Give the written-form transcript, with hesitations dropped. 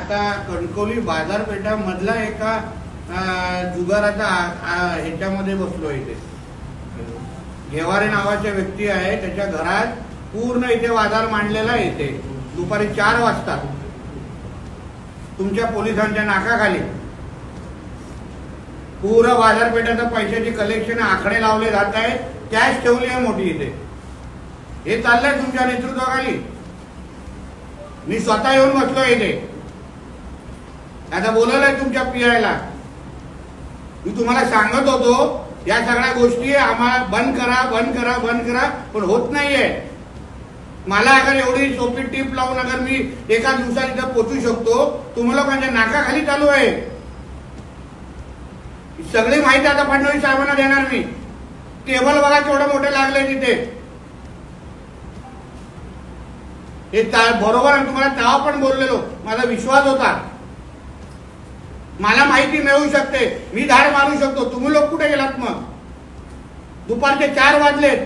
आता कणकवली बाजारपेठामधला एका जुगाराचा ह्याच्यामध्ये बसलो इथे. घेवारे नावाच्या व्यक्ती आहे, त्याच्या घरात पूर्ण इथे बाजार मांडलेला येते दुपारी 4 वाजता तुमच्या पोलिसांच्या नाकाखाली. पूर्ण बाजारपेठाचं पैशाची कलेक्शन आकडे लावले जात आहेत, कॅश ठेवली आहे मोठी इथे. हे चाललंय तुमच्या नेतृत्वाखाली. मी स्वतः येऊन बसलो इथे. आता बोलवलंय तुमच्या पीआयला. मी तुम्हाला सांगत होतो या सगळ्या गोष्टी आम्हाला बंद करा बंद करा बंद करा, पण होत नाहीये. मला अगर एवढी सोपी टीप लावून अगर मी एका दिवसात इथं पोचू शकतो, तुम्हाला लोकांच्या नाकाखाली चालू आहे. सगळी माहिती आता फडणवीस साहेबांना देणार मी. टेबल बघा केवढं मोठे लागले तिथे. हे बरोबर आहे. तुम्हाला तेव्हा पण बोललेलो, माझा विश्वास होता. मला माहिती मिळू शकते, मी धाड मारू शकतो. तुम्ही लोक कुठे गेलात मग? दुपारचे 4 वाजलेत.